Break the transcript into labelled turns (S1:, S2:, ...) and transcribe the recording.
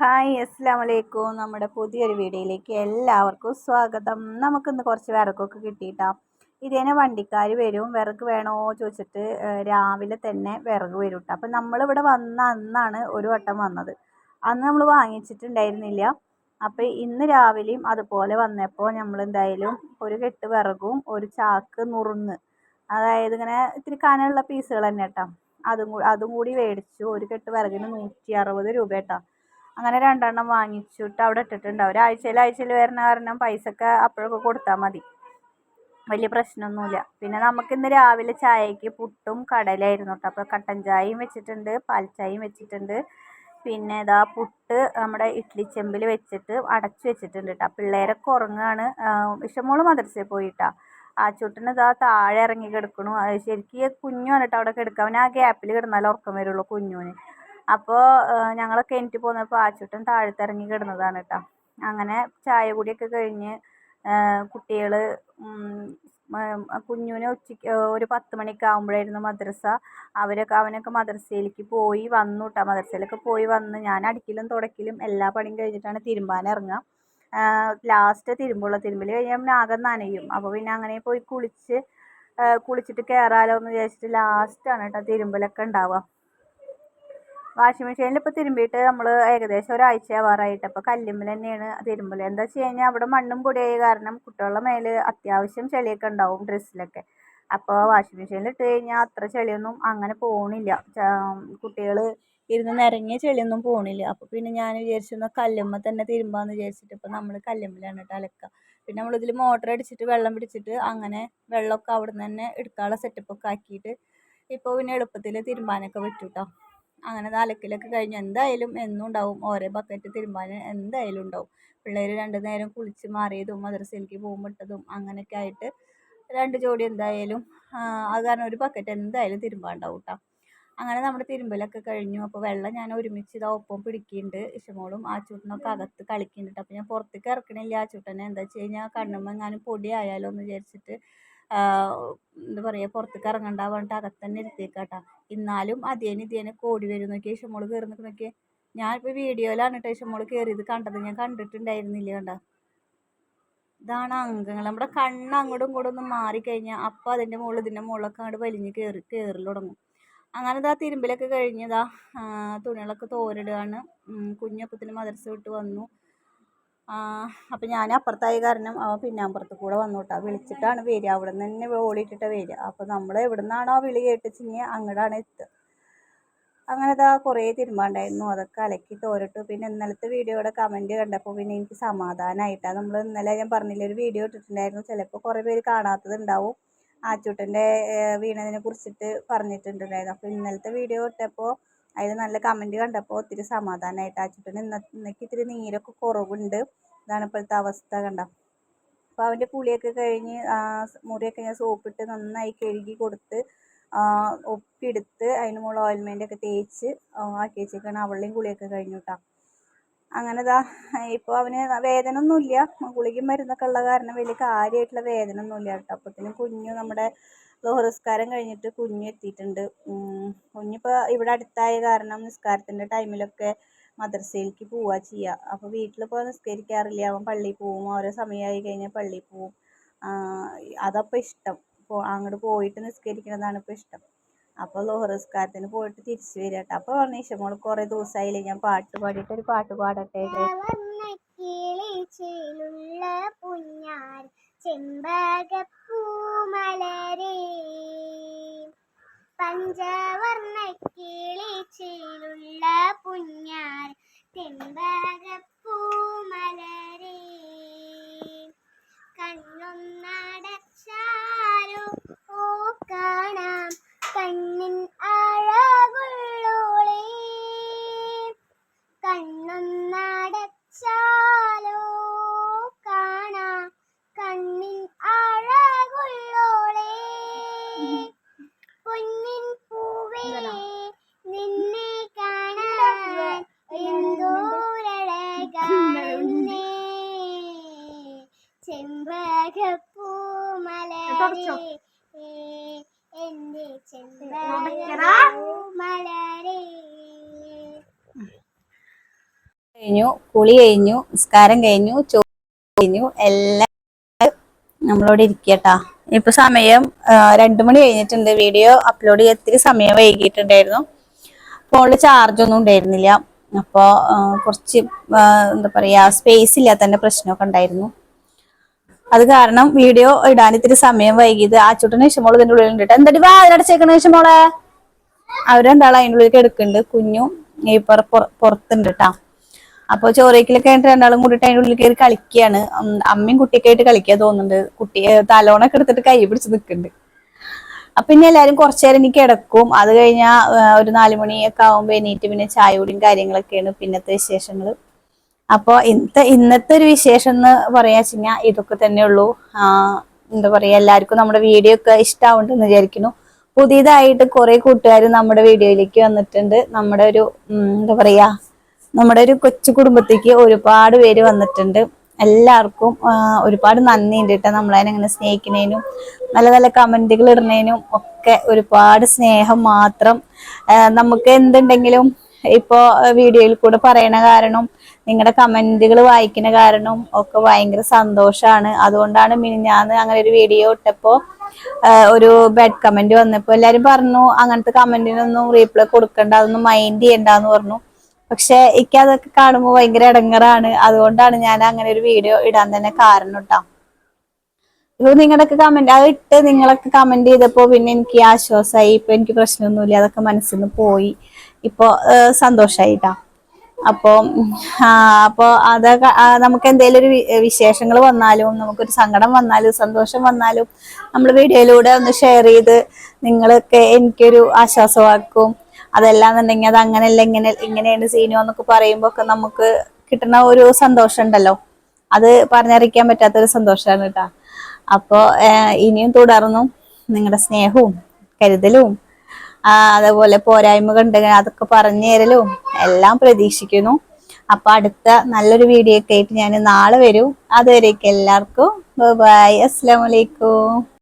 S1: Hi അസ്സലാമു അലൈക്കും. നമ്മുടെ പുതിയൊരു വീഡിയോയിലേക്ക് എല്ലാവർക്കും സ്വാഗതം. നമുക്കിന്ന് കുറച്ച് വിറകൊക്കെ കിട്ടിയിട്ടാ. ഇതേനെ വണ്ടിക്കാർ വരും, വിറക് വേണോ ചോദിച്ചിട്ട് രാവിലെ തന്നെ വിറക് വരും കേട്ടോ. അപ്പം നമ്മളിവിടെ വന്ന അന്നാണ് ഒരു വട്ടം വന്നത്. അന്ന് നമ്മൾ വാങ്ങിച്ചിട്ടുണ്ടായിരുന്നില്ല. അപ്പം ഇന്ന് രാവിലെയും അതുപോലെ വന്നപ്പോൾ നമ്മൾ എന്തായാലും ഒരു കെട്ട് വിറകും ഒരു ചാക്ക് നുറുങ്ങ്, അതായത് ഇങ്ങനെ ഇത്തിരി കനമുള്ള പീസുകൾ തന്നെ കേട്ടോ, അതും കൂടി മേടിച്ചു. ഒരു കെട്ട് വിറകിന് 160 രൂപ കേട്ടോ. അങ്ങനെ രണ്ടെണ്ണം വാങ്ങിച്ചിട്ട് അവിടെ ഇട്ടിട്ടുണ്ടാവും. ആഴ്ചയിൽ വരുന്ന കാരണം പൈസയൊക്കെ അപ്പോഴൊക്കെ കൊടുത്താൽ മതി, വലിയ പ്രശ്നമൊന്നുമില്ല. പിന്നെ നമുക്കിന്ന് രാവിലെ ചായക്ക് പുട്ടും കടലയായിരുന്നു കേട്ടോ. അപ്പോൾ കട്ടൻ ചായയും വെച്ചിട്ടുണ്ട്, പാൽ ചായയും വെച്ചിട്ടുണ്ട്. പിന്നെ ഇതാ പുട്ട് നമ്മുടെ ഇഡ്ഡലി ചെമ്പിൽ വെച്ചിട്ട് അടച്ചു വെച്ചിട്ടുണ്ട് കേട്ടോ. പിള്ളേരൊക്കെ ഉറങ്ങുകയാണ്. ഇഷ്ടംപോലെ മദ്രസയിൽ പോയിട്ടാ. ആ ചുട്ടിന് ഇതാ താഴെ ഇറങ്ങി കിടക്കണു. ശരിക്കും കുഞ്ഞു വന്നിട്ട് അവിടെ കിടക്കുക. അവൻ ആ ഗ്യാപ്പിൽ കിടന്നാലും ഉറക്കം വരുള്ളൂ കുഞ്ഞുവിന്. അപ്പോൾ ഞങ്ങളൊക്കെ എണീറ്റ് പോന്നപ്പോൾ ആച്ചൂട്ടൻ താഴത്തിറങ്ങി കിടന്നതാണ് കേട്ടോ. അങ്ങനെ ചായ കുടിയൊക്കെ കഴിഞ്ഞ് കുട്ടികൾ കുഞ്ഞുവിന് ഉച്ചയ്ക്ക് ഒരു 10 മണിയൊക്കെ ആകുമ്പോഴായിരുന്നു മദ്രസ. അവനൊക്കെ മദ്രസയിലേക്ക് പോയി വന്നു കേട്ടോ. മദ്രസയിലൊക്കെ പോയി വന്ന് ഞാൻ അടിക്കലും തുടയ്ക്കലും എല്ലാ പണിയും കഴിഞ്ഞിട്ടാണ് തിരുമ്പാൻ ഇറങ്ങുക. ലാസ്റ്റ് തിരുമ്പൽ കഴിഞ്ഞാൽ പിന്നെ ആകെ നനയും. അപ്പോൾ പിന്നെ അങ്ങനെ പോയി കുളിച്ചിട്ട് കയറാമല്ലോ എന്ന് വിചാരിച്ചിട്ട് ലാസ്റ്റാണ് കേട്ടോ തിരുമ്പലൊക്കെ ഉണ്ടാവുക. വാഷിംഗ് മെഷീനിൽ ഇപ്പോൾ തിരുമ്പിയിട്ട് നമ്മൾ ഏകദേശം ഒരാഴ്ച ആവാറായിട്ട്. അപ്പോൾ കല്ലുമ്മൽ തന്നെയാണ് തിരുമ്പൽ. എന്താ വെച്ച് കഴിഞ്ഞാൽ അവിടെ മണ്ണും പൊടിയായ കാരണം കുട്ടികളുടെ മേലെ അത്യാവശ്യം ചെളിയൊക്കെ ഉണ്ടാവും ഡ്രസ്സിലൊക്കെ. അപ്പോൾ വാഷിംഗ് മെഷീനിൽ ഇട്ട് കഴിഞ്ഞാൽ അത്ര ചെളിയൊന്നും അങ്ങനെ പോകണില്ല. കുട്ടികൾ ഇരുന്ന് നിരങ്ങിയ ചെളിയൊന്നും പോകണില്ല. അപ്പോൾ പിന്നെ ഞാൻ വിചാരിച്ചു കല്ലുമ്മ തന്നെ തിരുമ്പാന്ന് വിചാരിച്ചിട്ട് ഇപ്പോൾ നമ്മൾ കല്ലുമ്മലാണ് കേട്ടോ അലക്കുക. പിന്നെ നമ്മളിതിൽ മോട്ടർ അടിച്ചിട്ട് വെള്ളം പിടിച്ചിട്ട് അങ്ങനെ വെള്ളമൊക്കെ അവിടെ നിന്ന് തന്നെ എടുക്കാനുള്ള സെറ്റപ്പൊക്കെ ആക്കിയിട്ട് ഇപ്പോൾ പിന്നെ എളുപ്പത്തിൽ തിരുമ്പാനൊക്കെ പറ്റും കേട്ടോ. അങ്ങനെ അലക്കലൊക്കെ കഴിഞ്ഞ് എന്തായാലും എന്നും ഉണ്ടാവും ഓരോ ബക്കറ്റ് തിരുമ്പാൻ എന്തായാലും ഉണ്ടാവും. പിള്ളേർ 2 നേരം കുളിച്ച് മാറിയതും മദ്രസയിലേക്ക് പോകുമ്പോട്ടതും അങ്ങനെയൊക്കെ ആയിട്ട് 2 ജോഡി എന്തായാലും അത് കാരണം ഒരു ബക്കറ്റ് എന്തായാലും തിരുമ്പാണ്ടാവും കേട്ടോ. അങ്ങനെ നമ്മുടെ തിരുമ്പലൊക്കെ കഴിഞ്ഞു. അപ്പോൾ വെള്ളം ഞാൻ ഒരുമിച്ച് ഇതാ ഒപ്പം പിടിക്കുന്നുണ്ട്. ഇഷമോളും ആച്ചൂട്ടനൊക്കെ അകത്ത് കളിക്കുന്നുണ്ട്. അപ്പോൾ ഞാൻ പുറത്തേക്ക് ഇറക്കണില്ല ആച്ചൂട്ടനെ. എന്താ വെച്ച് കഴിഞ്ഞാൽ കണ്ണുമ്മ എങ്ങാനും പൊടി ആയാലോ എന്ന് വിചാരിച്ചിട്ട് എന്താ പറയുക, പുറത്തേക്ക് ഇറങ്ങണ്ട പറഞ്ഞിട്ട് അകത്ത് തന്നെ ഇരുത്തിയേക്കാട്ടോ. എന്നാലും അതേനെ കോടി വരും നോക്കിയാൽ ഇഷമോള് കയറി നിൽക്കണൊക്കെ. ഞാനിപ്പോൾ വീഡിയോയിലാണ് കേട്ടോ ഇഷമോള് കയറിയത് കണ്ടത്, ഞാൻ കണ്ടിട്ടുണ്ടായിരുന്നില്ല കണ്ട. ഇതാണ് അംഗങ്ങൾ. നമ്മുടെ കണ്ണ് അങ്ങോട്ടും ഇങ്ങോട്ടും ഒന്ന് മാറിക്കഴിഞ്ഞാൽ അപ്പോൾ അതിൻ്റെ മുകളിൽ ഇതിൻ്റെ മുകളിലൊക്കെ അങ്ങോട്ട് വലിഞ്ഞ് കയറി തുടങ്ങും. അങ്ങനെ ഇതാ തിരുമ്പലൊക്കെ കഴിഞ്ഞതാ തുണികളൊക്കെ തോരിടുകയാണ്. കുഞ്ഞപ്പത്തിന് മദ്രസ വിട്ട് വന്നു. അപ്പം ഞാൻ അപ്പുറത്തായ കാരണം അവൻ പിന്നാമ്പുറത്ത് കൂടെ വന്നു കേട്ടോ. വിളിച്ചിട്ടാണ് വരിക, അവിടെ നിന്ന് തന്നെ ഓടിയിട്ടിട്ടാണ് വരിക. അപ്പോൾ നമ്മൾ എവിടെ നിന്നാണോ വിളി കേട്ടിച്ചിങ്ങി അങ്ങോട്ടാണ് എത്തുക. അങ്ങനെ ഇതാ കുറേ തിരുമ്പാണ്ടായിരുന്നു, അതൊക്കെ അലക്കി തോരട്ടു. പിന്നെ ഇന്നലത്തെ വീഡിയോയുടെ കമൻറ്റ് കണ്ടപ്പോൾ പിന്നെ എനിക്ക് സമാധാനമായിട്ടാണ്. നമ്മൾ ഇന്നലെ ഞാൻ പറഞ്ഞില്ല ഒരു വീഡിയോ ഇട്ടിട്ടുണ്ടായിരുന്നു, ചിലപ്പോൾ കുറേ പേര് കാണാത്തത് ഉണ്ടാവും. ആച്ചൂട്ടൻ്റെ വീണതിനെ കുറിച്ചിട്ട് പറഞ്ഞിട്ടുണ്ടായിരുന്നു. അപ്പോൾ ഇന്നലത്തെ വീഡിയോ ഇട്ടപ്പോൾ അതിൽ നല്ല കമൻറ്റ് കണ്ടപ്പോൾ ഒത്തിരി സമാധാനമായിട്ട്. ആച്ചൂട്ടന് ഇന്നേക്ക് ഇത്തിരി നീരൊക്കെ കുറവുണ്ട്. ഇതാണ് ഇപ്പോഴത്തെ അവസ്ഥ കണ്ട. അപ്പോൾ അവൻ്റെ കുളിയൊക്കെ കഴിഞ്ഞ് മുറിയൊക്കെ ഞാൻ സോപ്പിട്ട് നന്നായി കഴുകി കൊടുത്ത് ഒപ്പിയെടുത്ത് അതിന് മുകളിൽ ഓയിൽമെൻ്റൊക്കെ തേച്ച് ആക്കി വെച്ചേക്കാണ്. അവളുടെയും കുളിയൊക്കെ കഴിഞ്ഞു കേട്ടോ. അങ്ങനെ ഇതാ ഇപ്പോൾ അവന് വേദന ഒന്നുമില്ല, ഗുളികയും മരുന്നൊക്കെ ഉള്ള കാരണം വലിയ കാര്യമായിട്ടുള്ള വേദന ഒന്നുമില്ല കേട്ടോ. അപ്പോഴത്തേനും കുഞ്ഞു നമ്മുടെ നിസ്കാരം കഴിഞ്ഞിട്ട് കുഞ്ഞ് എത്തിയിട്ടുണ്ട്. കുഞ്ഞിപ്പോൾ ഇവിടെ അടുത്തായ കാരണം നിസ്കാരത്തിൻ്റെ ടൈമിലൊക്കെ മദ്രസയിലേക്ക് പോവുക ചെയ്യുക. അപ്പോൾ വീട്ടിലിപ്പോൾ നിസ്കരിക്കാറില്ല, അവൻ പള്ളിയിൽ പോവും. ഓരോ സമയമായി കഴിഞ്ഞാൽ പള്ളിയിൽ പോവും. അതപ്പോൾ ഇഷ്ടം, അങ്ങോട്ട് പോയിട്ട് നിസ്കരിക്കുന്നതാണ് ഇപ്പോൾ ഇഷ്ടം. അപ്പോൾ നിസ്കാരത്തിന് പോയിട്ട് തിരിച്ചു വരിക കേട്ടോ. അപ്പോൾ പറഞ്ഞു ഇഷമോൾ കുറേ ദിവസമായില്ലേ ഞാൻ പാട്ട് പാടിയിട്ട് ഒരു പാട്ട് പാടട്ടെ.
S2: പഞ്ചവർണ്ണ കിളിച്ചിലുള്ള പുഞ്ഞാർ ചെമ്പകപ്പൂമലരേ, കണ്ണൊന്നടച്ചാലോ ഓ കാണാം കണ്ണിൻ അഴകുള്ളോളേ, കണ്ണൊന്നടച്ചാലോ കാണാം കണ്ണിൻ അഴകുള്ളോളേ, പൊന്നിൻ പൂവേ നിന്നെ കാണാൻ എന്തോരഴകാണെന്നേ, ചെമ്പകപ്പൂമലരേ എന്റെ ചെമ്പകപ്പൂമലരേ.
S1: കഴിഞ്ഞു, കുളി കഴിഞ്ഞു, നിസ്കാരം കഴിഞ്ഞു, ചോറ് കഴിഞ്ഞു, എല്ലാം നമ്മളോട് ഇരിക്കട്ടാ. ഇപ്പൊ സമയം 2 മണി കഴിഞ്ഞിട്ടുണ്ട്. വീഡിയോ അപ്ലോഡ് ചെയ്യാൻ ഇത്തിരി സമയം വൈകിട്ടുണ്ടായിരുന്നു. ഫോണില് ചാർജ് ഒന്നും ഉണ്ടായിരുന്നില്ല. അപ്പൊ കുറച്ച് എന്താ പറയാ സ്പേസ് ഇല്ലാത്തതിന്റെ പ്രശ്നമൊക്കെ ഉണ്ടായിരുന്നു. അത് കാരണം വീഡിയോ ഇടാൻ ഇത്തിരി സമയം വൈകിയത്. ആച്ചൂട്ടന് ഇഷ്ടമോള് ഇതിന്റെ ഉള്ളിൽ ഉണ്ട്. എന്താടി വാ അതിനടച്ചേക്കണ ഇഷ്ടമോളെ. അവരെന്താളെ അതിൻ്റെ ഉള്ളിലേക്ക് എടുക്കുന്നുണ്ട്. കുഞ്ഞും ഈ പുറത്തുണ്ട് കേട്ടാ. അപ്പൊ ചോറയ്ക്കലൊക്കെ ആയിട്ട് രണ്ടാളും കൂടിയിട്ട് അതിൻ്റെ ഉള്ളിൽ കയറി കളിക്കുകയാണ്. അമ്മയും കുട്ടിയൊക്കെ ആയിട്ട് കളിക്കാൻ തോന്നുന്നുണ്ട്. കുട്ടി തലോണൊക്കെ എടുത്തിട്ട് കൈ പിടിച്ച് നിൽക്കുന്നുണ്ട്. അപ്പൊ ഇനി എല്ലാരും കുറച്ചു നേരം എനിക്ക് കിടക്കും. അത് കഴിഞ്ഞാൽ ഒരു 4 മണിയൊക്കെ ആകുമ്പോ എണീറ്റ് പിന്നെ ചായ കുടിയും കാര്യങ്ങളൊക്കെയാണ് പിന്നത്തെ വിശേഷങ്ങൾ. അപ്പൊ ഇന്നത്തെ ഒരു വിശേഷം എന്ന് പറയാ വെച്ചാൽ ഇതൊക്കെ തന്നെ ഉള്ളൂ. എന്താ പറയാ, എല്ലാവർക്കും നമ്മുടെ വീഡിയോ ഒക്കെ ഇഷ്ടമാവുണ്ടെന്ന് വിചാരിക്കുന്നു. പുതിയതായിട്ട് കുറെ കൂട്ടുകാർ നമ്മുടെ വീഡിയോയിലേക്ക് വന്നിട്ടുണ്ട്. നമ്മുടെ ഒരു എന്താ പറയാ, നമ്മുടെ ഒരു കൊച്ചു കുടുംബത്തേക്ക് ഒരുപാട് പേര് വന്നിട്ടുണ്ട്. എല്ലാവർക്കും ഒരുപാട് നന്ദിയുണ്ട് കേട്ടോ. നമ്മളതിനെങ്ങനെ സ്നേഹിക്കുന്നതിനും നല്ല നല്ല കമന്റുകൾ ഇടുന്നതിനും ഒക്കെ ഒരുപാട് സ്നേഹം മാത്രം. നമുക്ക് എന്തുണ്ടെങ്കിലും ഇപ്പോ വീഡിയോയിൽ കൂടെ പറയണ കാരണം, നിങ്ങളുടെ കമന്റുകൾ വായിക്കുന്ന കാരണം ഒക്കെ ഭയങ്കര സന്തോഷമാണ്. അതുകൊണ്ടാണ് മിനിഞ്ഞാന്ന് അങ്ങനെ ഒരു വീഡിയോ ഇട്ടപ്പോ ഒരു ബാഡ് കമന്റ് വന്നപ്പോ എല്ലാരും പറഞ്ഞു അങ്ങനത്തെ കമന്റിനൊന്നും റീപ്ലൈ കൊടുക്കണ്ട, അതൊന്നും മൈൻഡ് ചെയ്യണ്ടെന്ന് പറഞ്ഞു. പക്ഷെ എനിക്ക് അതൊക്കെ കാണുമ്പോൾ ഭയങ്കര ഇടങ്ങറാണ്. അതുകൊണ്ടാണ് ഞാൻ അങ്ങനെ ഒരു വീഡിയോ ഇടാൻ തന്നെ കാരണം കേട്ടോ. ഇപ്പൊ നിങ്ങളുടെയൊക്കെ കമന്റ് അത് ഇട്ട് നിങ്ങളൊക്കെ കമന്റ് ചെയ്തപ്പോ പിന്നെ എനിക്ക് ആശ്വാസമായി. ഇപ്പൊ എനിക്ക് പ്രശ്നമൊന്നുമില്ല, അതൊക്കെ മനസ്സിൽ നിന്ന് പോയി. ഇപ്പൊ സന്തോഷായിട്ടാ. അപ്പൊ അതൊക്കെ നമുക്ക് എന്തെങ്കിലും ഒരു വിശേഷങ്ങൾ വന്നാലും, നമുക്കൊരു സങ്കടം വന്നാലും സന്തോഷം വന്നാലും നമ്മൾ വീഡിയോയിലൂടെ ഒന്ന് ഷെയർ ചെയ്ത് നിങ്ങളൊക്കെ എനിക്കൊരു ആശ്വാസമാക്കും. അതല്ലാന്നുണ്ടെങ്കിൽ അത് അങ്ങനെയല്ല ഇങ്ങനെയാണ് സീനോ എന്നൊക്കെ പറയുമ്പോ ഒക്കെ നമുക്ക് കിട്ടുന്ന ഒരു സന്തോഷം ഉണ്ടല്ലോ, അത് പറഞ്ഞറിയിക്കാൻ പറ്റാത്തൊരു സന്തോഷമാണ് കേട്ടോ. അപ്പോ ഇനിയും തുടർന്നും നിങ്ങളുടെ സ്നേഹവും കരുതലും അതേപോലെ പോരായ്മകൾ ഉണ്ടെങ്കിൽ അതൊക്കെ പറഞ്ഞു തരലും എല്ലാം പ്രതീക്ഷിക്കുന്നു. അപ്പൊ അടുത്ത നല്ലൊരു വീഡിയോ ഒക്കെ ആയിട്ട് ഞാൻ നാളെ വരും. അതുവരേക്കും എല്ലാവർക്കും ബൈ, അസ്സലാമു അലൈക്കും.